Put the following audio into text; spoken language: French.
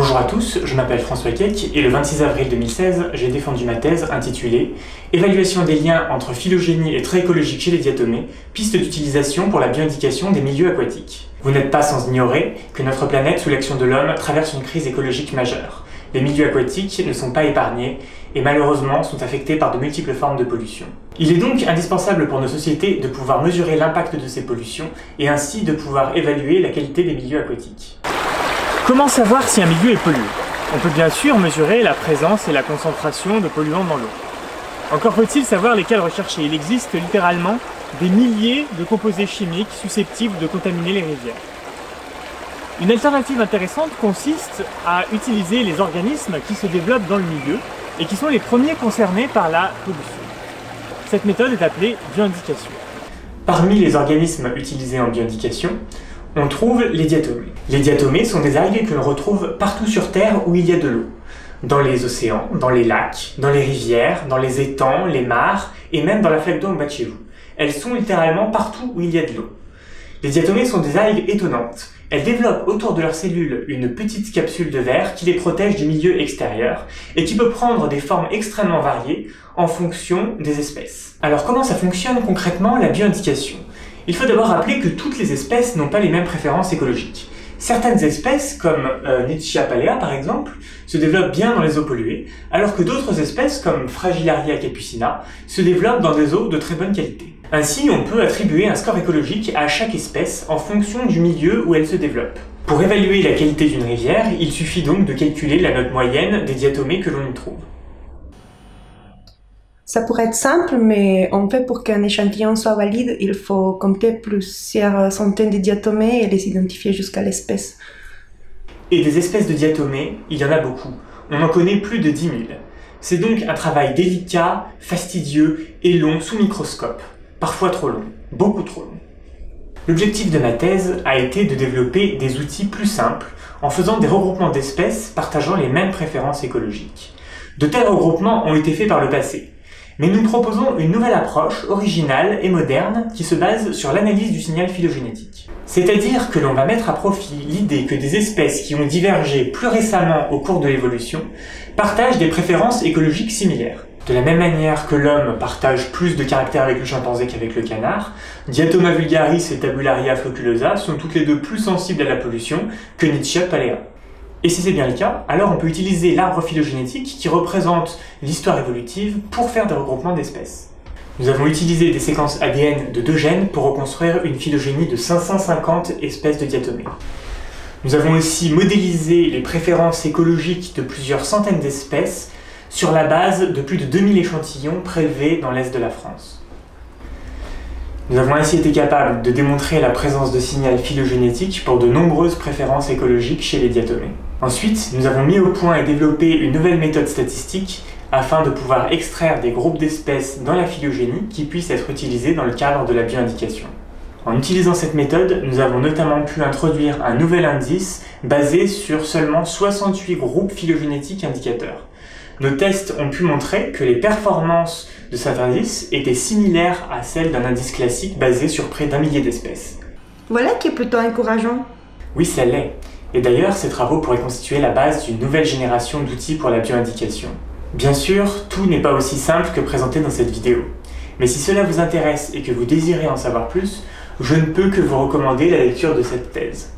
Bonjour à tous, je m'appelle François Keck et le 26 avril 2016, j'ai défendu ma thèse intitulée « Évaluation des liens entre phylogénie et traits écologiques chez les diatomées, pistes d'utilisation pour la bioindication des milieux aquatiques ». Vous n'êtes pas sans ignorer que notre planète, sous l'action de l'homme, traverse une crise écologique majeure. Les milieux aquatiques ne sont pas épargnés et malheureusement sont affectés par de multiples formes de pollution. Il est donc indispensable pour nos sociétés de pouvoir mesurer l'impact de ces pollutions et ainsi de pouvoir évaluer la qualité des milieux aquatiques. Comment savoir si un milieu est pollué? On peut bien sûr mesurer la présence et la concentration de polluants dans l'eau. Encore faut-il savoir lesquels rechercher. Il existe littéralement des milliers de composés chimiques susceptibles de contaminer les rivières. Une alternative intéressante consiste à utiliser les organismes qui se développent dans le milieu et qui sont les premiers concernés par la pollution. Cette méthode est appelée bioindication. Parmi les organismes utilisés en bioindication, on trouve les diatomées. Les diatomées sont des algues que l'on retrouve partout sur Terre où il y a de l'eau. Dans les océans, dans les lacs, dans les rivières, dans les étangs, les mares et même dans la flaque d'eau en bas de chez vous. Elles sont littéralement partout où il y a de l'eau. Les diatomées sont des algues étonnantes. Elles développent autour de leurs cellules une petite capsule de verre qui les protège du milieu extérieur et qui peut prendre des formes extrêmement variées en fonction des espèces. Alors comment ça fonctionne concrètement la bioindication? Il faut d'abord rappeler que toutes les espèces n'ont pas les mêmes préférences écologiques. Certaines espèces, comme Nitzschia palea par exemple, se développent bien dans les eaux polluées, alors que d'autres espèces, comme Fragillaria capucina, se développent dans des eaux de très bonne qualité. Ainsi, on peut attribuer un score écologique à chaque espèce en fonction du milieu où elle se développe. Pour évaluer la qualité d'une rivière, il suffit donc de calculer la note moyenne des diatomées que l'on y trouve. Ça pourrait être simple, mais en fait, pour qu'un échantillon soit valide, il faut compter plusieurs centaines de diatomées et les identifier jusqu'à l'espèce. Et des espèces de diatomées, il y en a beaucoup. On en connaît plus de 10 000. C'est donc un travail délicat, fastidieux et long sous microscope. Parfois trop long, beaucoup trop long. L'objectif de ma thèse a été de développer des outils plus simples en faisant des regroupements d'espèces partageant les mêmes préférences écologiques. De tels regroupements ont été faits par le passé. Mais nous proposons une nouvelle approche originale et moderne qui se base sur l'analyse du signal phylogénétique. C'est-à-dire que l'on va mettre à profit l'idée que des espèces qui ont divergé plus récemment au cours de l'évolution partagent des préférences écologiques similaires. De la même manière que l'homme partage plus de caractères avec le chimpanzé qu'avec le canard, Diatoma vulgaris et Tabularia floculosa sont toutes les deux plus sensibles à la pollution que Nitzschia palea. Et si c'est bien le cas, alors on peut utiliser l'arbre phylogénétique qui représente l'histoire évolutive pour faire des regroupements d'espèces. Nous avons utilisé des séquences ADN de 2 gènes pour reconstruire une phylogénie de 550 espèces de diatomées. Nous avons aussi modélisé les préférences écologiques de plusieurs centaines d'espèces sur la base de plus de 2000 échantillons prélevés dans l'est de la France. Nous avons ainsi été capables de démontrer la présence de signal phylogénétique pour de nombreuses préférences écologiques chez les diatomées. Ensuite, nous avons mis au point et développé une nouvelle méthode statistique afin de pouvoir extraire des groupes d'espèces dans la phylogénie qui puissent être utilisés dans le cadre de la bioindication. En utilisant cette méthode, nous avons notamment pu introduire un nouvel indice basé sur seulement 68 groupes phylogénétiques indicateurs. Nos tests ont pu montrer que les performances de cet indice étaient similaires à celles d'un indice classique basé sur près d'1 millier d'espèces. Voilà qui est plutôt encourageant. Oui, ça l'est. Et d'ailleurs, ces travaux pourraient constituer la base d'une nouvelle génération d'outils pour la bioindication. Bien sûr, tout n'est pas aussi simple que présenté dans cette vidéo. Mais si cela vous intéresse et que vous désirez en savoir plus, je ne peux que vous recommander la lecture de cette thèse.